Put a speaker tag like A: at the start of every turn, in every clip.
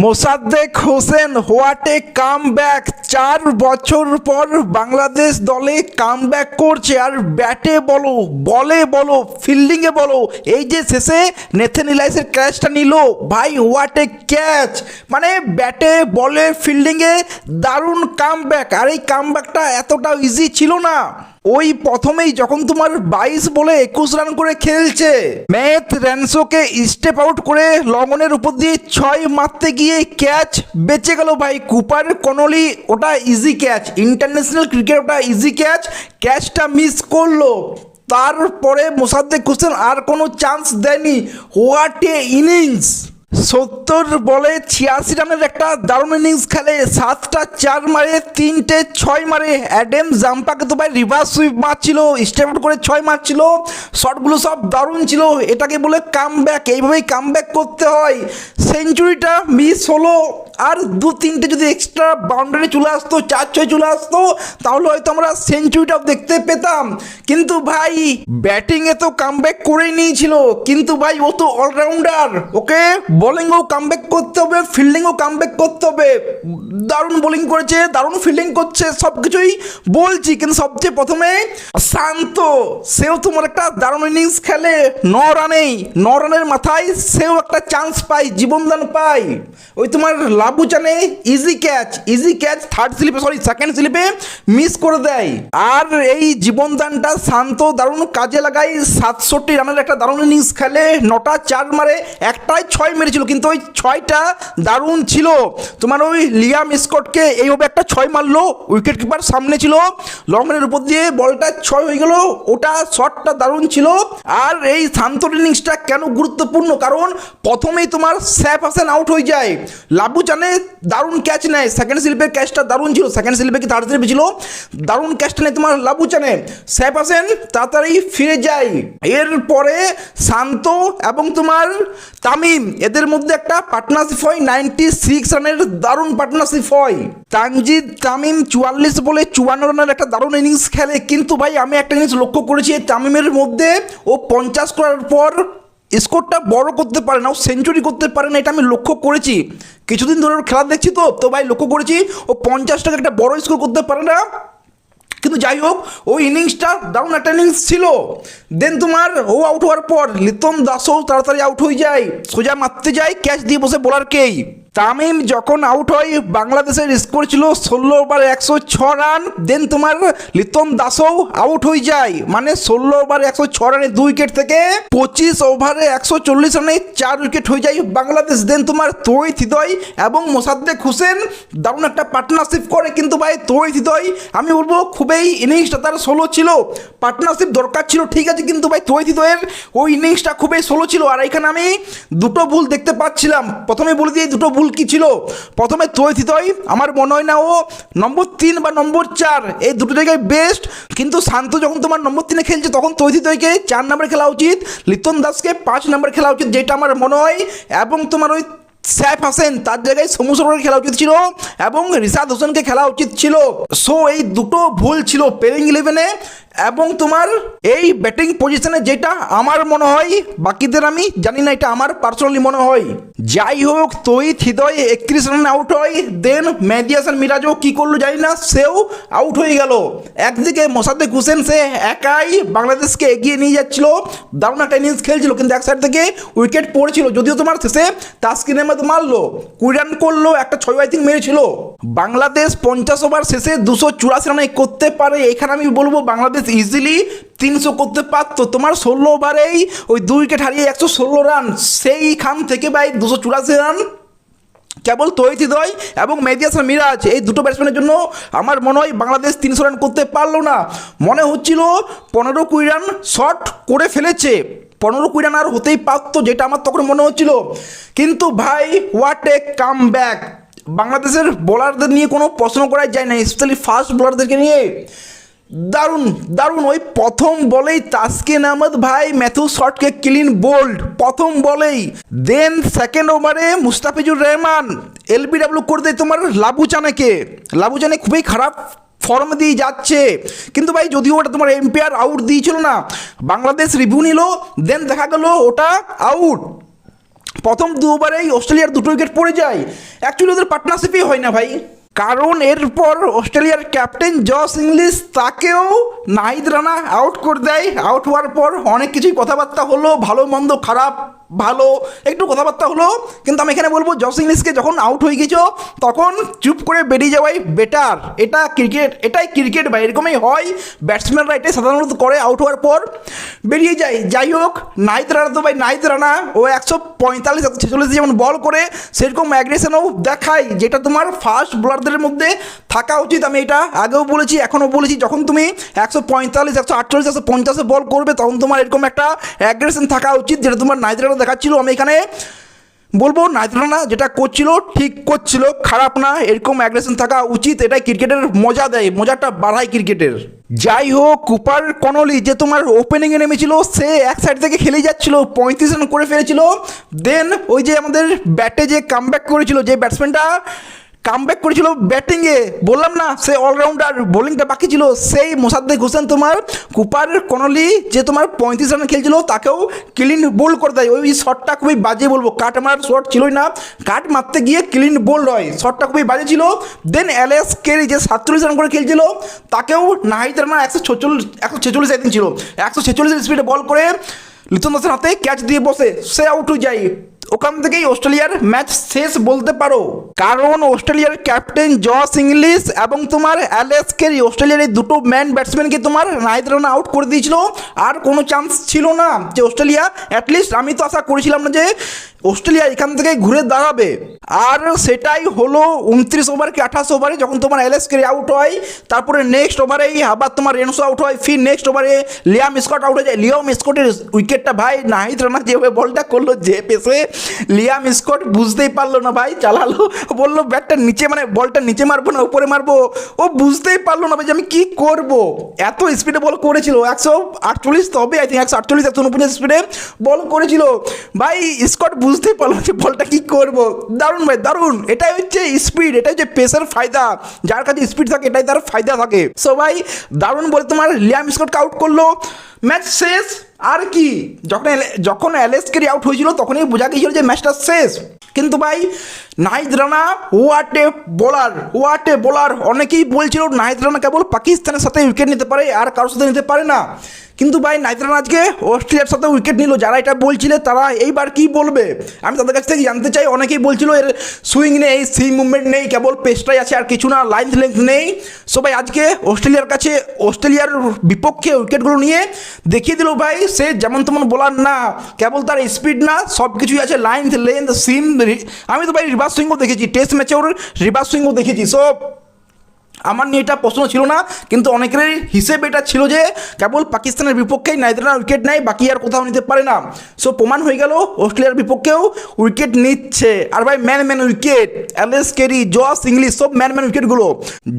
A: Mosaddek Hossain what a comeback. 4 বছর পর বাংলাদেশ দলে কাম ব্যাক করছে, আর ব্যাটে বলো, বলে বলো, ফিল্ডিংয়ে বলো। এই যে শেষে নেথন ইলাইসের ক্যাচটা নিল ভাই, হোয়াট এ ক্যাচ! মানে ব্যাটে বলে ফিল্ডিংয়ে দারুণ কাম ব্যাক। আর এই কাম ব্যাকটা এতটা ইজি ছিল না। ওই প্রথমেই যখন তোমার 22 বলে 21 রান করে খেলছে, ম্যাথ র্যানসোকে স্টেপ আউট করে লঙ্গনের উপর দিয়ে 6 মারতে গিয়ে ক্যাচ বেঁচে গেল ভাই। কুপার কনলি ওটা ইজি ক্যাচ, ইন্টারন্যাশনাল ক্রিকেট ওটা ইজি ক্যাচ, ক্যাচটা মিস করলো। তারপরে মোসাদ্দেক হোসেন আর কোনো চান্স দেয়নি। What a innings! 70 বলে 86 রানের একটা দারুণ ইনিংস খেলে, 7টা 4 মারে, 3টে 6 মারে। অ্যাডাম জাম্পাকে তো ভাই রিভার্স সুইপ মারছিল, স্টেপ আউট করে 6 মারছিল, শটগুলো সব দারুণ ছিল। এটাকে বলে কাম ব্যাক, এইভাবেই কাম ব্যাক করতে হয়। সেঞ্চুরিটা মিস হলো, আর 2-3টে যদি এক্সট্রা বাউন্ডারি চলে আসতো, 4-6 চলে আসতো, তাহলে হয়তো আমরা সেঞ্চুরিটাও দেখতে পেতাম। কিন্তু ভাই ব্যাটিংয়ে তো কাম ব্যাক করেই নিয়েছিল, কিন্তু ভাই ও তো অলরাউন্ডার, ওকে বোলিংও কামব্যাক করতে হবে, ফিল্ডিংও কামব্যাক করতে হবে। দারুণ বোলিং করেছে, দারুণ ফিল্ডিং করছে, সব কিছুই বলছি। কিন্তু সবচেয়ে প্রথমে শান্ত, সেও তোমার একটা দারুণ ইনিংস খেলে 9 রানেই, 9 রানের মাথায় সেও একটা চান্স পায়, জীবনদান পায়। ওই তোমার লাবুচানে ইজি ক্যাচ থার্ড স্লিপে, সরি সেকেন্ড স্লিপে মিস করে দেয়। আর এই জীবনদানটা শান্ত দারুণ কাজে লাগায়, 67 রানের একটা দারুণ ইনিংস খেলে, 9টা 4 মারে, একটাই 6 মেরেছিল, কিন্তু ওই 6টা দারুণ ছিল। তোমার ওই লিয়াম স্কটকে এইভাবে একটা 6 মারলো, উইকেট কিপার সামনে ছিল, লংয়ের উপর দিয়ে বলটা 6 হয়ে গেল, ওটা শটটা দারুণ ছিল। আর এই শান্তর ইনিংসটা কেন গুরুত্বপূর্ণ, কারণ প্রথমেই তোমার সৈফ হাসান আউট হয়ে যায়, লাবুচানে দারুণ ক্যাচ নেয়, সেকেন্ড স্লিপের ক্যাচটা দারুণ ছিল, সেকেন্ড স্লিপে কি থার্ড স্লিপে ছিল, দারুণ ক্যাচটা নেয় তোমার লাবুচানে, সৈফ হাসান তাড়াতাড়ি ফিরে যায়। এরপরে শান্ত এবং তোমার তামিম, এদের মধ্যে একটা পার্টনারশিপ হয়, 96 রানের দারুণ পার্টনারশিপ হয়। তানজিদ তামিম 44 বলে 54 রানের একটা দারুণ ইনিংস খেলে। কিন্তু ভাই আমি একটা জিনিস লক্ষ্য করেছি, তামিমের মধ্যে ও 50 করার পর স্কোরটা বড় করতে পারে না, ও সেঞ্চুরি করতে পারে না, এটা আমি লক্ষ্য করেছি। কিছুদিন ধরে ওর খেলা দেখছি, তো ভাই লক্ষ্য করেছি ও 50টাকে একটা বড় স্কোর করতে পারে না। কিন্তু যাই হোক, ওই ইনিংসটা দারুণ একটা ইনিংস ছিল। দেন তোমার ও আউট হওয়ার পর লিটন দাসও তাড়াতাড়ি আউট হয়ে যায়, সোজা মারতে যায়, ক্যাচ দিয়ে বসে বোলারকেই। তামিম যখন আউট হয় বাংলাদেশের স্কোর ছিল 16 ওভারে 106 রান। দেন তোমার লিটন দাসও আউট হয়ে যায়, মানে 16 ওভারে 106 রানে 2 উইকেট থেকে 25 ওভারে 140 রানে 4 উইকেট হয়ে যায় বাংলাদেশ। দেন তোমার তৌহিদ হৃদয় এবং মোসাদ্দেক হোসেন দারুণ একটা পার্টনারশিপ করে। কিন্তু ভাই তৌহিদ হৃদয় আমি বলবো খুবই ইনিংসটা তার সোলো ছিল, পার্টনারশিপ দরকার ছিল ঠিক আছে, কিন্তু ভাই তৌহিদ হৃদয়ের ওই ইনিংসটা খুবই সোলো ছিল। আর এখানে আমি দুটো ভুল দেখতে পাচ্ছিলাম, প্রথমে বলে দিয়ে দুটো ভুল কি ছিল। প্রথমে তৌহিদ হৃদয় আমার মনে হয় না ও নম্বর 3 বা নম্বর 4 এই দুটো জায়গায় বেস্ট, কিন্তু শান্ত যখন তোমার নম্বর 3-এ খেলছে তখন তৌহিদ হৃদয়কে 4 নম্বরে খেলা উচিত, লিটন দাসকে 5 নম্বরে খেলা উচিত, যেটা আমার মনে হয়। এবং তোমার ওই সৈফ হাসান তার জায়গায় সমু সরকারকে খেলা উচিত ছিল এবং রিশাদ হোসেনকে খেলা উচিত ছিল। সো এই দুটো ভুল ছিল প্লেইং 11-এ এবং তোমার এই ব্যাটিং পজিশনে, যেটা আমার মনে হয়, বাকিদের আমি জানি না, এটা আমার পার্সোনালি মনে হয়। যাই হোক, তৌহিদ হৃদয় 31 রানে আউট হয়। দেন মেহেদী হাসান মিরাজও কী করলো জানি না, সেও আউট হয়ে গেল। একদিকে মোসাদ্দেক হোসেন সে একাই বাংলাদেশকে এগিয়ে নিয়ে যাচ্ছিল, দারুণ একটা ইনিংস খেলছিল, কিন্তু এক সাইড থেকে উইকেট পড়েছিল। যদিও তোমার শেষে তাসকিন আহমেদ মারলো, 20 রান করলো, একটা 6 আই থিঙ্ক মেরেছিল। বাংলাদেশ 50 ওভার শেষে 284 রানে করতে পারে। এখানে আমি বলবো বাংলাদেশ ইজিলি 300 করতে পারতো। তোমার 16 ওভারেই ওই 2 উইকেট হারিয়ে 116 রান, সেইখান থেকে ভাই 284 রান কেবল তৌহিদ হৃদয় এবং মেহেদী হাসান মিরাজ, এই দুটো ব্যাটসম্যানের জন্য আমার মনে হয় বাংলাদেশ 300 রান করতে পারলো না। মনে হচ্ছিল 15-20 রান শট করে ফেলেছে, 15-20 রান আর হতেই পারতো, যেটা আমার তখন মনে হচ্ছিল। কিন্তু ভাই হোয়াট এ কাম ব্যাক! বাংলাদেশের বোলারদের নিয়ে কোনো প্রশ্ন করাই যায় না, স্পেশালি ফাস্ট বোলারদেরকে নিয়ে দারুণ দারুণ। ওই প্রথম বলেই তাসকিন আহমেদ ভাই ম্যাথিউ শটকে ক্লিন বোল্ড প্রথম বলেই। দেন সেকেন্ড ওভারে মুস্তাফিজুর রহমান এলবিডব্লিউ করে দেয় তোমার লাবুচানে খুবই খারাপ ফর্ম দিয়ে যাচ্ছে, কিন্তু ভাই যদিও ওটা তোমার এম্পায়ার আউট দিয়েছিল না, বাংলাদেশ রিভিউ নিল, দেন দেখা গেল ওটা আউট। প্রথম 2 ওভারেই অস্ট্রেলিয়ার 2টো উইকেট পড়ে যায়। অ্যাকচুয়ালি ওদের পার্টনারশিপই হয় না ভাই, কারণ এরপর অস্ট্রেলিয়ার ক্যাপ্টেন জস ইংলিশ তাকেও নাহিদ রানা আউট করে দেয়। আউট হওয়ার পর অনেক কিছুই কথাবার্তা হলো, ভালো মন্দ খারাপ ভালো একটু কথাবার্তা হলো, কিন্তু আমি এখানে বলবো জস ইংলিশকে যখন আউট হয়ে গেছো তখন চুপ করে বেরিয়ে যাওয়াই বেটার। এটা ক্রিকেট, এটাই ক্রিকেট ভাই, এরকমই হয়। ব্যাটসম্যানরা এটাই সাধারণত করে, আউট হওয়ার পর বেরিয়ে যায়। যাই হোক, নাহিদ রানা তো ভাই নাহিদ রানা, ও 145-146 যেমন বল করে সেরকম অ্যাগ্রেশনও দেখায়, যেটা তোমার ফাস্ট বোলারদের মধ্যে থাকা উচিত। আমি এটা আগেও বলেছি, এখনও বলেছি, যখন তুমি 145-148-150 বল করবে তখন তোমার এরকম একটা অ্যাগ্রেশন থাকা উচিত, যেটা তোমার নাহিদ রানা দেখাচ্ছিল। আমি এখানে বলবো নাহিদ রানা যেটা করছিল ঠিক করছিল, খারাপ না, এরকম অ্যাগ্রেশন থাকা উচিত। এটাই ক্রিকেটের মজা দেয়, মজাটা বাড়ায় ক্রিকেটের। যাই হোক, কুপার কনলি যে তোমার ওপেনিংয়ে নেমেছিল, সে এক সাইড থেকে খেলেই যাচ্ছিল, 35 রান করে ফেলেছিল। দেন ওই যে আমাদের ব্যাটে যে কামব্যাক করেছিল, যে ব্যাটসম্যানটা কামব্যাক করেছিল ব্যাটিংয়ে, বললাম না সে অলরাউন্ডার, বোলিংটা বাকি ছিল, সেই মোসাদ্দেক হোসেন তোমার কুপার কনলি যে তোমার 35 রান খেলছিল তাকেও ক্লিন বোল করে দেয়। ওই শটটা খুবই বাজে বলবো, কাট মারার শট ছিলই না, কাট মারতে গিয়ে ক্লিন বোল্ড হয়, শটটা খুবই বাজে ছিল। দেন এলএস কেরি যে 47 রান করে খেলছিল তাকেও নাহিদ রানা 146 আই থিঙ্ক ছিল, 146 স্পিডে বল করে লিটন দাসের হাতে ক্যাচ দিয়ে বসে সে আউট হয়ে যায়। ওখান থেকেই অস্ট্রেলিয়ার ম্যাচ শেষ বলতে পারো, কারণ অস্ট্রেলিয়ার ক্যাপ্টেন জস ইংলিশ এবং তোমার এলএস কেরি, অস্ট্রেলিয়ার এই দুটো ম্যান ব্যাটসম্যানকে তোমার নাহিদ রানা আউট করে দিয়েছিল। আর কোনো চান্স ছিল না যে অস্ট্রেলিয়া, অ্যাটলিস্ট আমি তো আশা করেছিলাম না যে অস্ট্রেলিয়া এখান থেকে ঘুরে দাঁড়াবে, আর সেটাই হলো। 29 ওভার কি 28 ওভারে যখন তোমার এলএস কেরি আউট হয়, তারপরে নেক্সট ওভারেই আবার তোমার রেনসো আউট হয়, ফির নেক্সট ওভারে লিয়াম স্কট আউট হয়ে যায়। লিয়াম স্কটের উইকেটটা ভাই নাহিদ রানা যেভাবে বলটা করলো, যে পেসে লিয়াম স্কট বুঝতেই পারলো না ভাই, চালালো, বললো ব্যাটটা নিচে, মানে বলটা নিচে মারবো না উপরে মারবো, ও বুঝতেই পারলো না ভাই যে আমি কী করবো। এত স্পিডে বল করেছিল, 148 তো হবে আই থিঙ্ক, 148-149 স্পিডে বল করেছিল ভাই। স্কট বুঝতেই পারলো যে বলটা কী করবো। দারুণ ভাই দারুণ, এটাই হচ্ছে স্পিড, এটাই হচ্ছে পেসের ফায়দা, যার কাছে স্পিড থাকে এটাই তার ফায়দা থাকে। সো ভাই দারুণ বলে তোমার লিয়াম স্কটকে আউট করলো, ম্যাচ শেষ। আর কি, যখন এলএস কেরি আউট হয়েছিল তখনই বোঝা গিয়েছিল যে ম্যাচটা শেষ। কিন্তু ভাই Nahid Rana what a bowler. অনেকেই বলছিল নাহিদ রানা কেবল পাকিস্তানের সাথে উইকেট নিতে পারে, আর কারোর সাথে নিতে পারে না, কিন্তু ভাই নাহিদ রানা আজকে অস্ট্রেলিয়ার সাথে উইকেট নিল। যারা এটা বলছিলে তারা এইবার কি বলবে আমি তাদের কাছ থেকে জানতে চাই। অনেকেই বলছিল এর সুইং নেই, সুইং মুভমেন্ট নেই, কেবল পেসটাই আছে আর কিছু না, লাইন লেন্থ নেই। সো ভাই আজকে অস্ট্রেলিয়ার বিপক্ষে উইকেটগুলো নিয়ে দেখিয়ে দিল ভাই সে যেমন তেমন বোলার না, কেবল তার স্পিড না, সব কিছুই আছে, লাইন লেন্থ সিম। আমি তো ভাই রিভার্স সুইংও দেখেছি, টেস্ট ম্যাচে ওর রিভার্স সুইংও দেখেছি। সো আমার নিয়ে এটা প্রশ্ন ছিল না, কিন্তু অনেকেরই হিসেবে এটা ছিল যে কেবল পাকিস্তানের বিপক্ষেই নাহিদ রানা উইকেট নেয়, বাকি আর কোথাও নিতে পারে না। সো প্রমাণ হয়ে গেল অস্ট্রেলিয়ার বিপক্ষেও উইকেট নিচ্ছে। আর ভাই ম্যান wicket, Alex Carey, Josh Inglis, সব ম্যান উইকেটগুলো।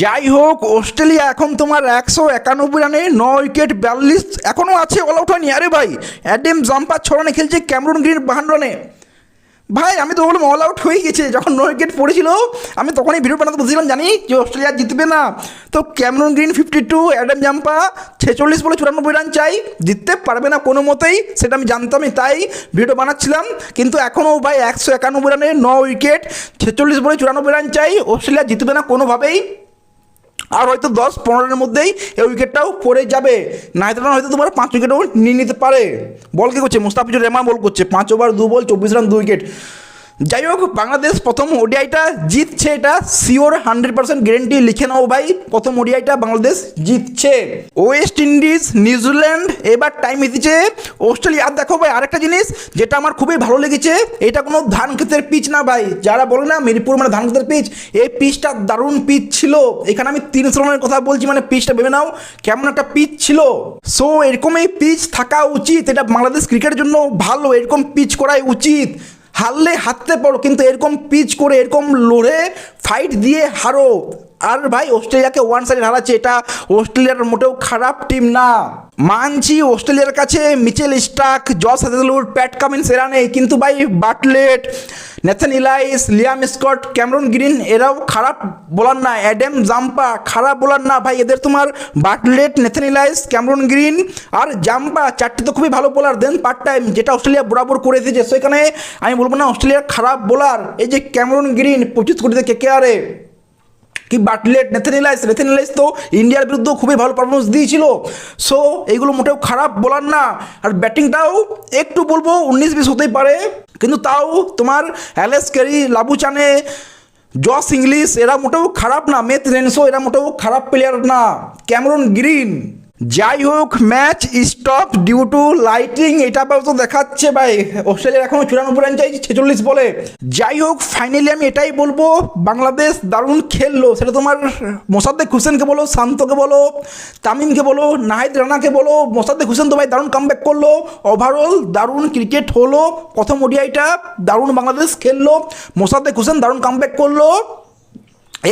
A: যাই হোক, অস্ট্রেলিয়া এখন তোমার 191 রানে 9 উইকেট 42 এখনও আছে, অল আউট হয়নি। আরে ভাই অ্যাডাম জাম্পার 6 রানে খেলছে, ক্যামেরন গ্রিন 52 রানে। ভাই আমি তো বললাম অল আউট হয়ে গেছে, যখন 9 উইকেট পড়েছিল আমি তখনই ভিডিও বানাতে বলছিলাম জানি যে অস্ট্রেলিয়া জিতবে না। তো ক্যামেরন গ্রিন 52, অ্যাডাম জাম্পা 46 বলে 94 রান চাই, জিততে পারবে না কোনো মতেই, সেটা আমি জানতামই, তাই ভিডিও বানাচ্ছিলাম। কিন্তু এখনও ভাই 191 রানে 9 উইকেট 46 বলে 94 রান চাই, অস্ট্রেলিয়া জিতবে না কোনোভাবেই। আর হয়তো 10-15 রানের মধ্যেই এই উইকেটটাও পড়ে যাবে। নাহিদ রানা হয়তো তোমার 5 উইকেটও নিয়ে নিতে পারে। বল কে করছে, মুস্তাফিজুর রহমান বল করছে, 5 ওভার 2 বল 24 রান 2 উইকেট। যাই হোক, বাংলাদেশ প্রথম ওডিআইটা জিতছে, এটা শিওর 100% গ্যারেন্টি, লিখে নাও ভাই, প্রথম ওডিআইটা বাংলাদেশ জিতছে। ওয়েস্ট ইন্ডিজ, নিউজিল্যান্ড এবার টাইম এসেছে অস্ট্রেলিয়া। আর দেখো ভাই আরেকটা জিনিস যেটা আমার খুবই ভালো লেগেছে, এটা কোনো ধান ক্ষেতের পিচ না ভাই, যারা বলে না মিরপুর মানে ধান ক্ষেতের পিচ, এই পিচটা দারুণ পিচ ছিল। এখানে আমি 300 রানের কথা বলছি, মানে পিচটা ভেবে নাও কেমন একটা পিচ ছিল। সো এরকমই পিচ থাকা উচিত, এটা বাংলাদেশ ক্রিকেটের জন্য ভালো, এরকম পিচ করাই উচিত। হারলে হারতে পারো, কিন্তু এরকম পিচ করে এরকম লড়ে ফাইট দিয়ে হারো, আর ভাই অস্ট্রেলিয়াকে ওয়ান সাইড হারাচ্ছে, এটা অস্ট্রেলিয়ার মোটেও খারাপ টিম না। মানছি অস্ট্রেলিয়ার কাছে Mitchell Starc, Josh Hazlewood, Pat Cummins এরা নেই, কিন্তু ভাই Bartlett, Nathan Ellis, Liam Scott, Cameron Green এরাও খারাপ বোলার না। অ্যাডাম জাম্পা খারাপ বোলার না ভাই, এদের তোমার বাটলেট, নেথান ইলাইস, ক্যামেরন গ্রিন আর জাম্পা চারটে তো খুবই ভালো বোলার। দেন পার্ট টাইম যেটা অস্ট্রেলিয়া বরাবর করে দিয়েছে, সেখানে আমি বলবো না অস্ট্রেলিয়ার খারাপ বোলার। এই যে ক্যামেরন গ্রিন 25 কোটিতে কেকেআরে, কি বাটলেট, নেথান ইলাইস তো ইন্ডিয়ার বিরুদ্ধেও খুবই ভালো পারফরমেন্স দিয়েছিল। সো এইগুলো মোটেও খারাপ বোলার না। আর ব্যাটিংটাও একটু বলবো 19-20 হতেই পারে, কিন্তু তাও তোমার অ্যালেক্স ক্যারি, লাবুচানে, জস ইংলিশ এরা মোটেও খারাপ না। মেথ রেনসো এরা মোটেও খারাপ প্লেয়ার না। ক্যামেরন গ্রিন, যাই হোক match stop due to lighting, এটা তো দেখাচ্ছে ভাই অস্ট্রেলিয়ার এখনও 94 রান চাইছে 46 বলে। যাই হোক ফাইনালি আমি এটাই বলবো, বাংলাদেশ দারুণ খেললো, সেটা তোমার মোসাদ্দেক হোসেনকে বলো, শান্তকে বলো, তামিমকে বলো, নাহিদ রানাকে বলো। মোসাদ্দেক হোসেন তো ভাই দারুণ কামব্যাক করলো। ওভারঅল দারুণ ক্রিকেট হলো, প্রথম ওডিআইটা দারুণ বাংলাদেশ খেললো, মোসাদ্দেক হোসেন দারুণ কামব্যাক করলো।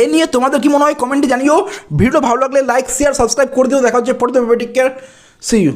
A: এই নিয়ে তোমাদের কি মনে হয় কমেন্টে জানিও। ভিডিও ভালো লাগলে লাইক শেয়ার সাবস্ক্রাইব করে দিও। দেখা হচ্ছে পরে, টেক কেয়ার, সি ইউ।